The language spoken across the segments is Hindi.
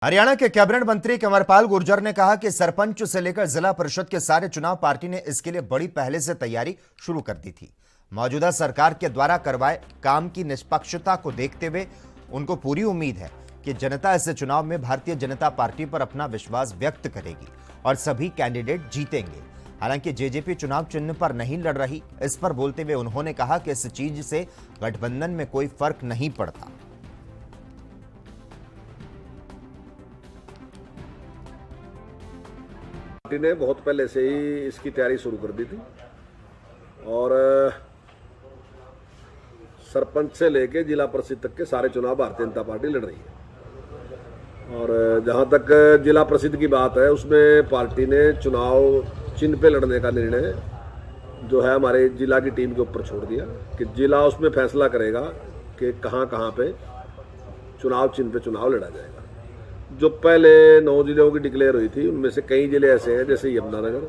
हरियाणा के कैबिनेट मंत्री कंवरपाल गुर्जर ने कहा कि सरपंच से लेकर जिला परिषद के सारे चुनाव पार्टी ने इसके लिए बड़ी पहले से तैयारी शुरू कर दी थी। मौजूदा सरकार के द्वारा करवाए काम की निष्पक्षता को देखते हुए उनको पूरी उम्मीद है कि जनता इस चुनाव में भारतीय जनता पार्टी पर अपना विश्वास व्यक्त करेगी और सभी कैंडिडेट जीतेंगे। हालांकि जेजेपी चुनाव चिन्ह पर नहीं लड़ रही, इस पर बोलते हुए उन्होंने कहा कि इस चीज से गठबंधन में कोई फर्क नहीं पड़ता। पार्टी ने बहुत पहले से ही इसकी तैयारी शुरू कर दी थी और सरपंच से लेके जिला परिषद तक के सारे चुनाव भारतीय जनता पार्टी लड़ रही है। और जहां तक जिला परिषद की बात है, उसमें पार्टी ने चुनाव चिन्ह पे लड़ने का निर्णय जो है हमारे जिला की टीम के ऊपर छोड़ दिया कि जिला उसमें फैसला करेगा कि कहां कहां पे चुनाव चिन्ह पे चुनाव लड़ा जाएगा। जो पहले 9 जिलों की डिक्लेयर हुई थी, उनमें से कई जिले ऐसे हैं जैसे यमुनानगर,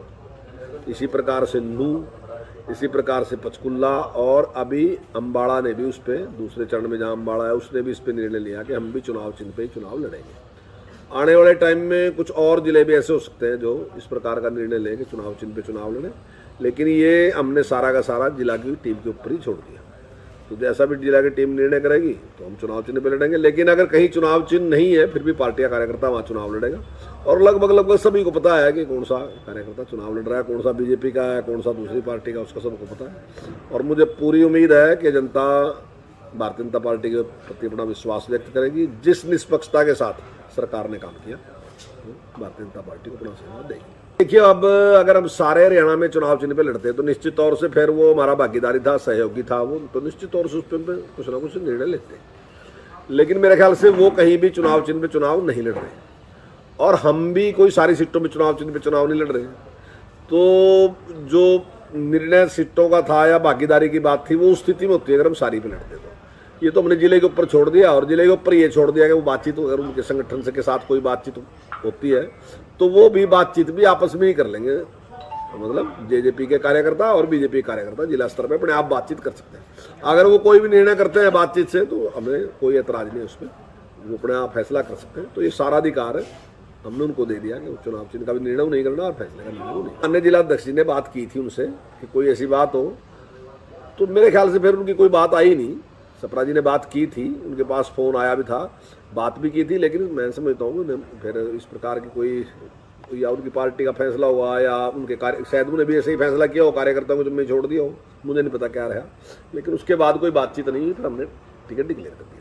इसी प्रकार से नूह, इसी प्रकार से पंचकुला, और अभी अम्बाड़ा ने भी उस पर दूसरे चरण में जहां अम्बाड़ा है उसने भी इस पर निर्णय लिया कि हम भी चुनाव चिन्ह पे ही चुनाव लड़ेंगे। आने वाले टाइम में कुछ और जिले भी ऐसे हो सकते हैं जो इस प्रकार का निर्णय लें कि चुनाव चिन्ह पे चुनाव लड़ें, लेकिन ये हमने सारा का सारा जिला की टीम के ऊपर ही छोड़ दिया। तो जैसा भी जिला की टीम निर्णय करेगी तो हम चुनाव चिन्ह पे लड़ेंगे, लेकिन अगर कहीं चुनाव चिन्ह नहीं है फिर भी पार्टी का कार्यकर्ता वहाँ चुनाव लड़ेगा। और लगभग सभी को पता है कि कौन सा कार्यकर्ता चुनाव लड़ रहा है, कौन सा बीजेपी का है, कौन सा दूसरी पार्टी का, उसका सबको पता है। और मुझे पूरी उम्मीद है कि जनता भारतीय जनता पार्टी के प्रति अपना विश्वास व्यक्त करेगी। जिस निष्पक्षता के साथ सरकार ने काम किया, भारतीय जनता पार्टी को अपना सहयोग देगी। देखिए, अब अगर हम सारे हरियाणा में चुनाव चिन्ह पे लड़ते तो निश्चित तौर से फिर वो हमारा भागीदारी था, सहयोगी था वो, तो निश्चित तौर से उस पर कुछ ना कुछ निर्णय लेते। लेकिन मेरे ख्याल से वो कहीं भी चुनाव चिन्ह पे चुनाव नहीं लड़ रहे, और हम भी कोई सारी सीटों में चुनाव चिन्ह पे चुनाव नहीं लड़ रहे। तो जो निर्णय सीटों का था या भागीदारी की बात थी, वो उस स्थिति में होती है अगर हम सारी पे लड़ते तो। ये तो हमने जिले के ऊपर छोड़ दिया, और जिले के ऊपर ये छोड़ दिया कि वो बातचीत, अगर उनके संगठन से के साथ कोई बातचीत होती है तो वो भी बातचीत भी आपस में ही कर लेंगे। मतलब जेजेपी के कार्यकर्ता और बीजेपी कार्यकर्ता जिला स्तर पे अपने आप बातचीत कर सकते हैं। अगर वो कोई भी निर्णय करते हैं बातचीत से तो हमें कोई एतराज नहीं, उसमें वो अपने आप फैसला कर सकते हैं। तो ये सारा अधिकार है हमने उनको दे दिया कि चुनाव चिन्ह का भी निर्णय नहीं करना और फैसले का निर्णय नहीं। अन्य जिला अध्यक्ष जी ने बात की थी उनसे कि कोई ऐसी बात हो, तो मेरे ख्याल से फिर उनकी कोई बात आई नहीं। सप्रा जी ने बात की थी, उनके पास फोन आया भी था, बात भी की थी, लेकिन मैं समझता हूँ फिर इस प्रकार की कोई या उनकी पार्टी का फैसला हुआ या उनके कार्य, शायद उन्होंने भी ऐसे ही फैसला किया हो, कार्यकर्ताओं को जब मैं छोड़ दिया हो, मुझे नहीं पता क्या रहा। लेकिन उसके बाद कोई बातचीत नहीं हुई, फिर हमने टिकट डिक्लेयर कर दिया।